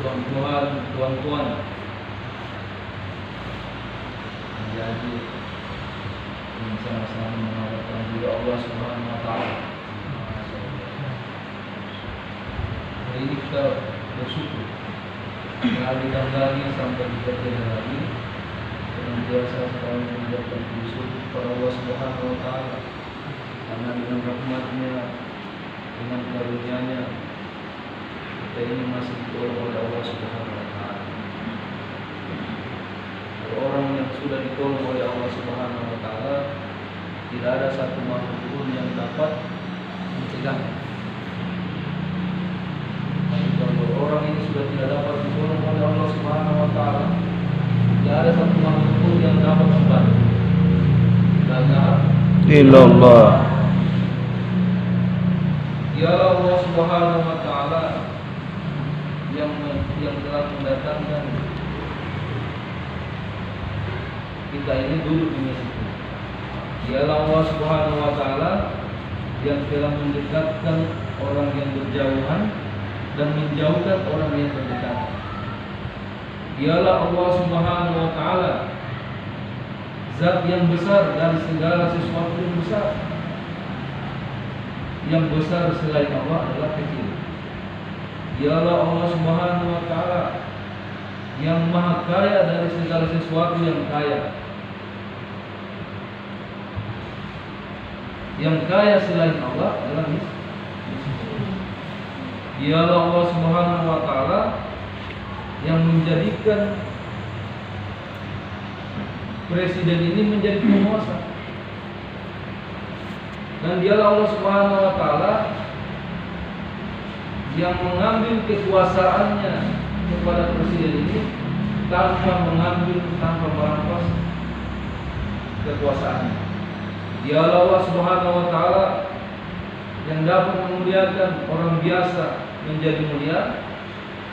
Tuan-tuan, tuan-tuan, menjadi yang sama-sama mengharapkan diri Allah Subhanahu Wa Taala. Hari ini kita bersyukur kali lagi sampai kita tidak lagi dengan biasa sekali mengucapkan bersyukur kepada Allah Subhanahu Wa Taala karena dengan rahmatnya, dengan karunia-Nya kita ini masih ditolong oleh Allah Subhanahu Wa Taala. Orang yang sudah ditolong oleh Allah Subhanahu Wa Taala, tidak ada satu makhluk pun yang dapat mencegahnya. Kalau orang ini sudah tidak dapat ditolong oleh Allah Subhanahu Wa Taala, tidak ada satu makhluk pun yang dapat membantu. Illallah. Ya Allah Subhanahu Wa Taala yang telah mendatangkan kita ini duduk di masjid. Dialah Allah Subhanahu Wa Taala yang telah mendekatkan orang yang berjauhan dan menjauhkan orang yang berdekatan. Dialah Allah Subhanahu Wa Taala, Zat yang besar dari segala sesuatu yang besar. Yang besar selain Allah adalah kecil. Dialah Allah Subhanahu Wa Taala yang maha kaya dari segala sesuatu yang kaya. Yang kaya selain Allah adalah miskin. Dialah Allah Subhanahu Wa Taala yang menjadikan presiden ini menjadi penguasa. Dan dialah Allah Subhanahu Wa Taala yang mengambil kekuasaannya kepada presiden ini tanpa merampas kekuasaannya. Dialah Allah Subhanahu Wa Taala yang dapat memuliakan orang biasa menjadi mulia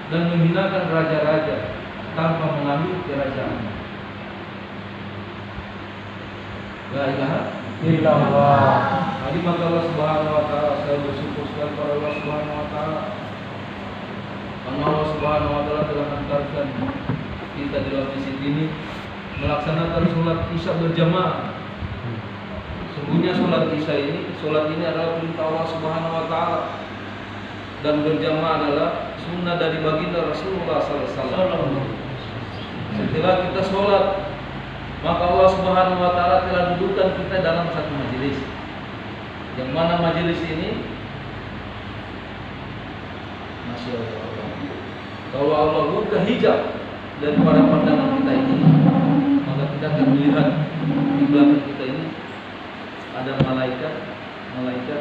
dan menghinakan raja-raja tanpa mengambil kerajaannya. La ilaha illallah. Jadi maka Allah Subhanahu Wa Taala, saya bersyukur sekali kepada Allah Subhanahu Wa Taala karena Allah Subhanahu Wa Taala telah mengantarkan kita di dalam masjid ini melaksanakan sholat isya berjamaah. Sungguhnya sholat isya ini, adalah perintah Allah Subhanahu Wa Taala dan berjamaah adalah sunnah dari baginda Rasulullah SAW. Setelah kita sholat, maka Allah Subhanahu Wa Taala telah dudukkan kita dalam satu majelis. Yang mana majelis ini, Masya Allah, kalau Allah buka hijab daripada pandangan kita ini, maka kita akan melihat di belakang kita ini ada malaikat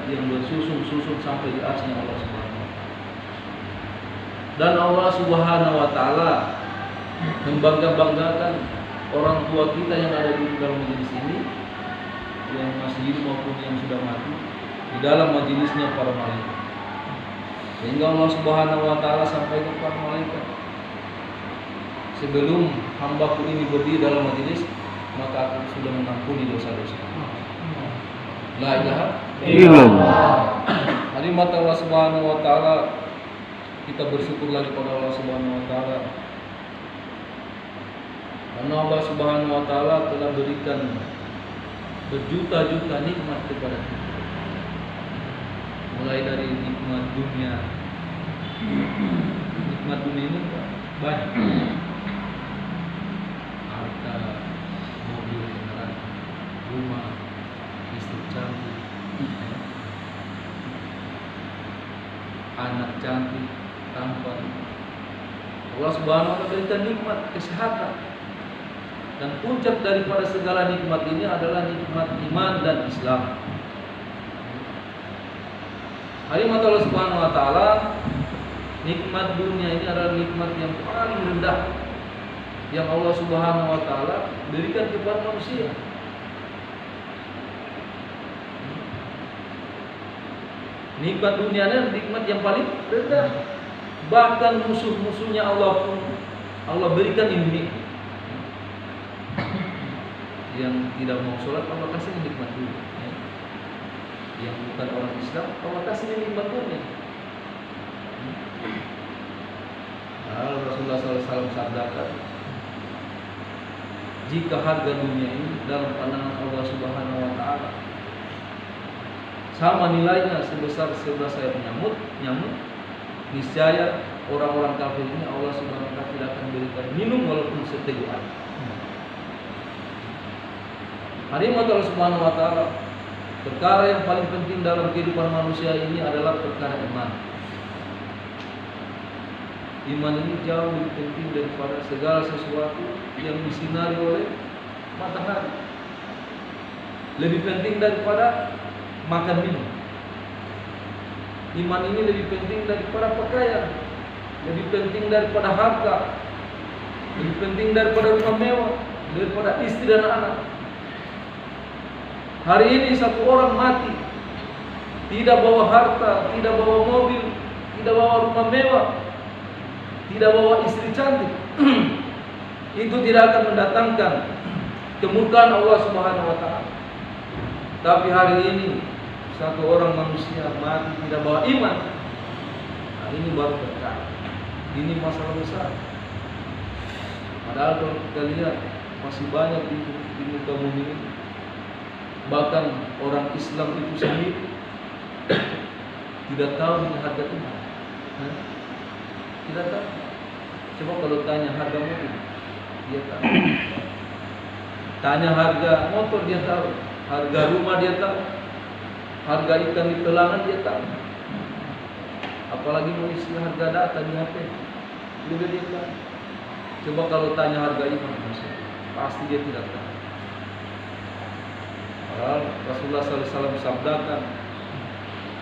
yang bersusun sampai di arsy Allah Subhanahu Wa Taala. Dan Allah Subhanahu Wa Taala membangga-banggakan orang tua kita yang ada di dalam majelis ini, yang masih hidup maupun yang sudah mati, di dalam majelisnya para malaikat. Sehingga Allah Subhanahu Wa Taala sampaikan kepada malaikat, sebelum hambaku ini berdiri dalam majelis, maka aku sudah mengampuni dosa-dosa. La ilaha illallah. Hari mata Allah Subhanahu Wa Taala, kita bersyukur lagi kepada Allah Subhanahu Wa Taala karena Allah Subhanahu Wa Taala telah berikan berjuta-juta nikmat kepada kita. Mulai dari nikmat dunia. Nikmat dunia ini banyak. Harta, mobil, kendaraan, rumah, istri cantik, anak cantik, tampan. Allah Subhanahu Wa Taala berikan nikmat kesehatan. Dan puncak daripada segala nikmat ini adalah nikmat iman dan Islam. Hari mata Allah Subhanahu Wa Taala, nikmat dunia ini adalah nikmat yang paling rendah yang Allah Subhanahu Wa Taala berikan kepada manusia. Nikmat dunia adalah nikmat yang paling rendah. Bahkan musuh-musuhnya Allah pun Allah berikan ini. Yang tidak mau sholat Allah kasih nikmat dunia. Yang bukan orang Islam Allah kasih nikmat dunia. Rasulullah SAW sabdakan, jika harga dunia ini dalam pandangan Allah Subhanahu wa Ta'ala sama nilainya sebesar 11 sayap nyamuk, niscaya orang-orang kafir ini Allah Subhanahu wa Ta'ala tidak akan berikan minum walaupun seteguk air. Hadirat Allah Subhanahu wa Ta'ala, perkara yang paling penting dalam kehidupan manusia ini adalah perkara iman. Iman ini jauh lebih penting daripada segala sesuatu yang disinari oleh matahari. Lebih penting daripada makan minum. Iman ini lebih penting daripada pakaian, lebih penting daripada harta, lebih penting daripada rumah mewah, daripada istri dan anak. Hari ini satu orang mati, tidak bawa harta, tidak bawa mobil, tidak bawa rumah mewah, tidak bawa istri cantik, itu tidak akan mendatangkan kemurkaan Allah Subhanahu wa Ta'ala. Tapi hari ini satu orang manusia mati tidak bawa iman, nah ini baru perkara. Ini masalah besar. Padahal kalau kita lihat masih banyak di muka bumi ini, bahkan orang Islam itu sendiri tidak tahu dengan harga iman. Tidak tahu. Coba kalau tanya harga mobil, dia tahu. Tanya harga motor, dia tahu. Harga rumah, dia tahu. Harga ikan di telangan, dia tahu. Apalagi mau isi harga data di HP, juga dia tahu. Coba kalau tanya harga iman, pasti dia tidak tahu. Rasulullah SAW sabdakan,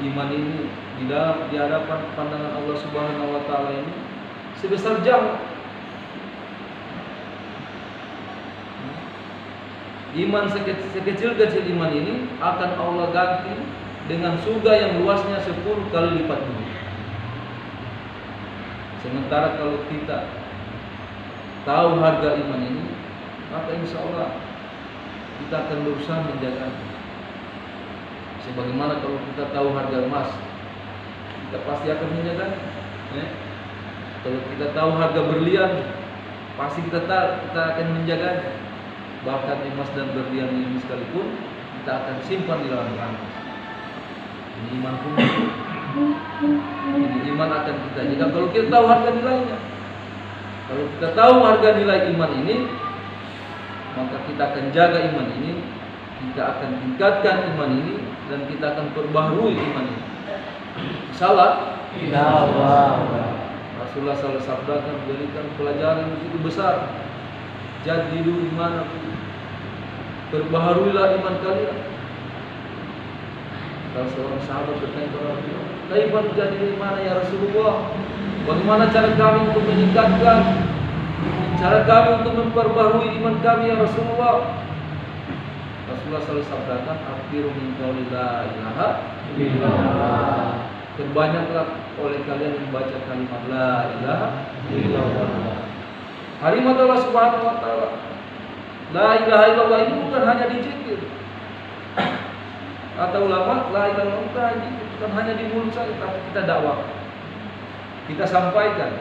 iman ini di hadapan pandangan Allah Subhanahu wa Ta'ala ini sebesar jam. Iman sekecil-kecil iman ini akan Allah ganti dengan surga yang luasnya 10 kali lipat bumi. Sementara kalau kita tahu harga iman ini, maka insya Allah kita akan berusaha menjaganya. Sebagaimana kalau kita tahu harga emas, kita pasti akan menjaganya. Kalau kita tahu harga berlian, pasti kita akan menjaganya. Bahkan emas dan berlian ini sekalipun kita akan simpan di dalam rangka. Ini iman pun. Ini iman akan kita jaga kalau kita tahu harga nilainya. Kalau kita tahu harga nilai iman ini, maka kita akan jaga iman ini, kita akan tingkatkan iman ini, dan kita akan perbaharui iman ini. Salah? Tidak. Rasulullah SAW sabdakan, berikan pelajaran begitu besar. Jadidu iman, perbaharuilah iman kalian. Kalau seorang sahabat bertanya kepada Rasulullah, "Kaifan jadidu iman ya Rasulullah? Bagaimana cara kami untuk meningkatkan, cara kami untuk memperbaharui iman kami ya Rasulullah?" Rasulullah SAW sabdakan, "Akhiru min qauli la ilaha illallah." Perbanyaklah oleh kalian membaca kalimat la ilaha illallah. Hadirat Allah Subhanahu wa Ta'ala, la ilaha illallah ini bukan hanya dizikir. Kata ulama, la ilaha illallah bukan hanya di mulut saja, tapi kita dakwah, kita sampaikan.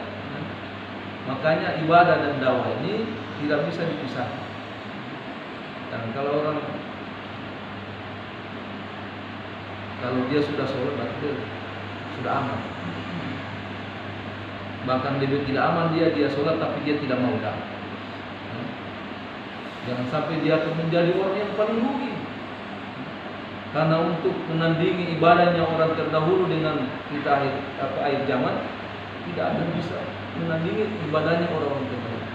Makanya ibadah dan dakwah ini tidak bisa dipisahkan. Dan kalau dia sudah sholat, berarti dia sudah aman. Bahkan dia tidak aman, dia sholat tapi dia tidak mau dakwah. Jangan sampai dia akan menjadi orang yang paling rugi. Karena untuk menandingi ibadahnya orang terdahulu dengan kita akhir zaman, tidak akan bisa menandingi ibadahnya orang-orang terdahulu.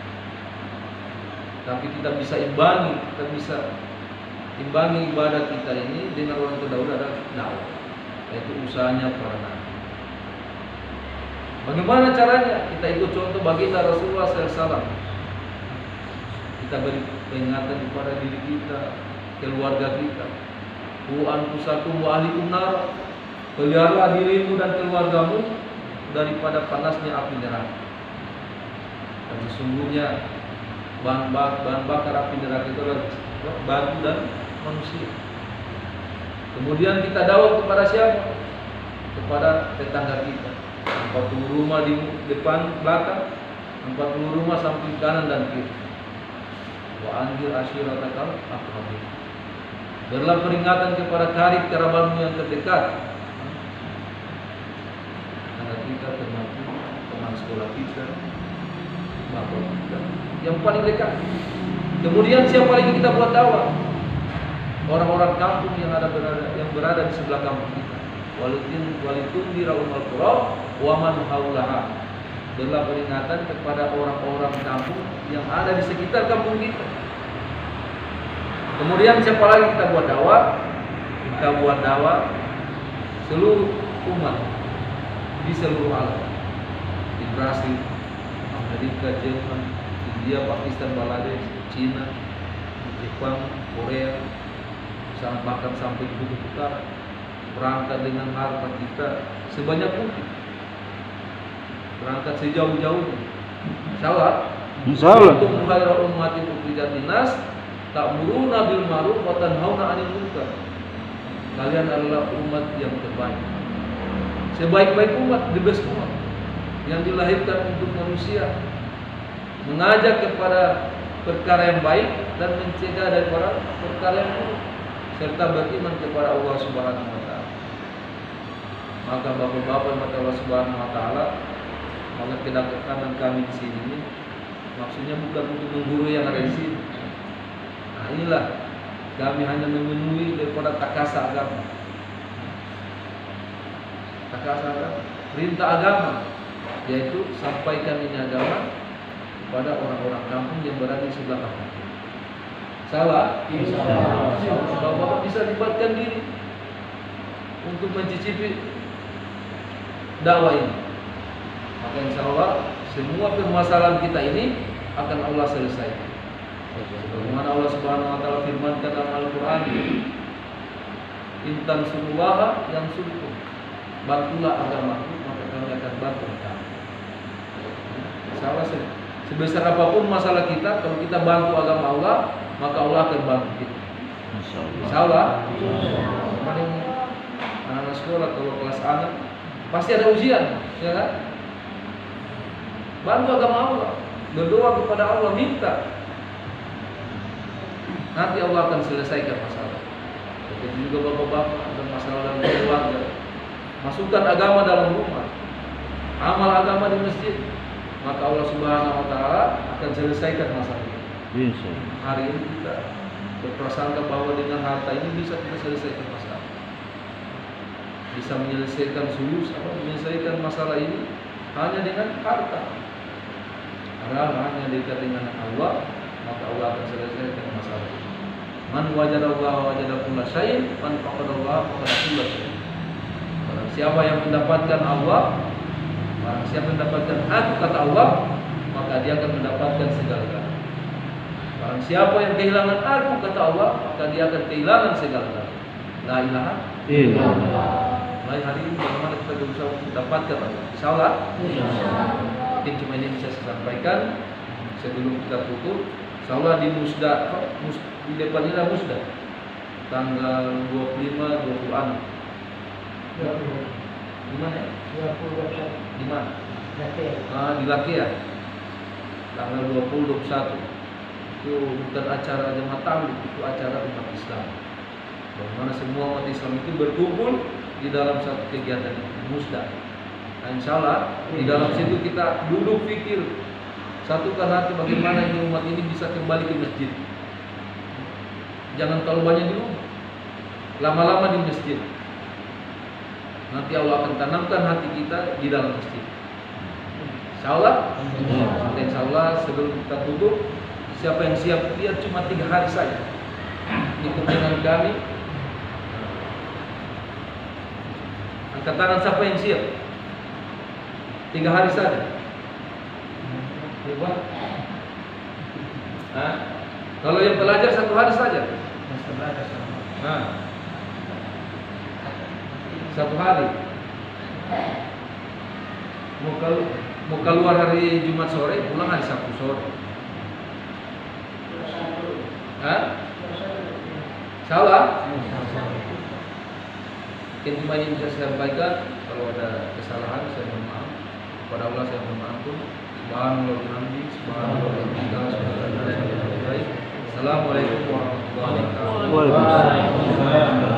Tapi kita bisa imbangi ibadah kita ini dengan orang terdahulu adalah dakwah, yaitu usahanya para nabi. Bagaimana caranya? Kita ikut contoh baginda Rasulullah SAW. Kita beri peringatan kepada diri kita, keluarga kita. Qu anfusakum wa ahlikum nar. Pelihara dirimu dan keluargamu daripada panasnya api neraka. Dan sesungguhnya bahan bakar api neraka itu adalah batu dan manusia. Kemudian kita dakwah kepada siapa? Kepada tetangga kita, 40 rumah di depan belakang, 40 rumah samping kanan dan kiri. Wa anzir ashiratakal aqrabin. Berilah peringatan kepada karib kerabatmu yang terdekat. Karena kita termasuk teman sekolah kita, bapak kita yang paling dekat. Kemudian siapa lagi kita buat dakwah? Orang-orang kampung yang berada di sebelah kampung kita. Walitun diraumal qura wa man haulaha. Berilah peringatan kepada orang-orang kampung yang ada di sekitar kampung kita. Kemudian siapa lagi kita buat dakwah? Kita buat dakwah seluruh umat di seluruh alam. Di Brasil, Amerika, Jerman, India, Pakistan, Bangladesh, Cina, Jepang, Korea, bahkan sampai di Kutub Utara. Berangkat dengan harta kita sebanyak mungkin. Berangkat sejauh-jauhnya. Insyaallah. Untuk khairul ummatin ukhrijat linnas ta'muruna bil ma'ruf wa tanhauna 'anil munkar. Kalian adalah umat yang terbaik. Sebaik-baik umat, the best umat yang dilahirkan untuk manusia. Mengajak kepada perkara yang baik dan mencegah daripada perkara yang buruk, serta beriman kepada Allah Subhanahu wa taala. Maka bapak-bapak mata Allah Subhanahu wa taala, maka kedatangan kami di sini ini maksudnya bukan untuk menggurui yang ada di sini. Nah, inilah kami hanya memenuhi daripada takasa agama. Takasa agama, perintah agama, yaitu sampaikan ini agama kepada orang-orang kampung yang berada di sebelah kampung. Salah? Bapak bisa libatkan diri untuk mencicipi dakwah ini. Maka insya Allah semua permasalahan kita ini akan Allah selesaikan. Sebagaimana Allah Subhanahu wa taala firmankan dalam Al-Qur'an, "Intan sunullaha yang surkum." Bantulah agamaku, maka kami akan bantu kamu. Insya Allah sebesar apapun masalah kita, kalau kita bantu agama Allah, maka Allah akan bantu kita. Insya Allah. Kemarin anak-anak sekolah kalau kelas anak pasti ada ujian, ya kan? Bantu agama Allah, berdoa kepada Allah, minta. Nanti Allah akan selesaikan masalah. Begitu juga bapak-bapak ada masalah dalam keluarga, masukkan agama dalam rumah, amal agama di masjid, maka Allah Subhanahu wa taala akan selesaikan masalah ini. Hari ini kita berprasangka bahwa dengan harta ini bisa kita selesaikan masalah, bisa menyelesaikan menyelesaikan masalah ini hanya dengan harta. Padahal hanya dekat dengan Allah, maka Allah akan selesaikan masalah ini. Man wajadallaha wajada kulla syai'in, man faqadallaha faqada kulla syai'in. Barang siapa yang mendapatkan Allah, barang siapa yang mendapatkan aku kata Allah, maka dia akan mendapatkan segala-galanya. Barang siapa yang kehilangan aku kata Allah, maka dia akan kehilangan segala-galanya. La ilaha illallah. Mulai hari ini bagaimana kita berusaha untuk mendapatkan Allah. Insyaallah. Mungkin cuma ini bisa saya sampaikan sebelum kita tutup. Insyaallah di Musda, di depan ini ada Musda, tanggal 25, 26. Di mana? Di mana? Di Lakia. Tanggal 20, 21. Itu bukan acara jemaah tabligh, itu acara umat Islam. Bagaimana semua umat Islam itu berkumpul di dalam satu kegiatan Musda. Nah, insyaallah di dalam situ kita duduk pikir, satukan hati bagaimana ini umat ini bisa kembali ke masjid. Jangan terlalu banyak di rumah, lama-lama di masjid. Nanti Allah akan tanamkan hati kita di dalam masjid. Insyaallah. Insyaallah sebelum kita tutup, siapa yang siap lihat cuma 3 hari saja. Ikut dengan kami. Angkat tangan siapa yang siap? 3 hari saja. Hebat. Nah, kalau yang belajar 1 hari saja. Nah, 1 hari. Mau keluar hari Jumat sore, pulang hari Sabtu sore. Hah? Salah? Mungkin cuma ini bisa saya sampaikan. Kalau ada kesalahan saya mohon maaf. kepada Allah saya mohon ampun. Subhanallah wa bihamdi, subhanallah wa bihamdi. Assalamualaikum warahmatullahi wabarakatuh. Waalaikumsalam.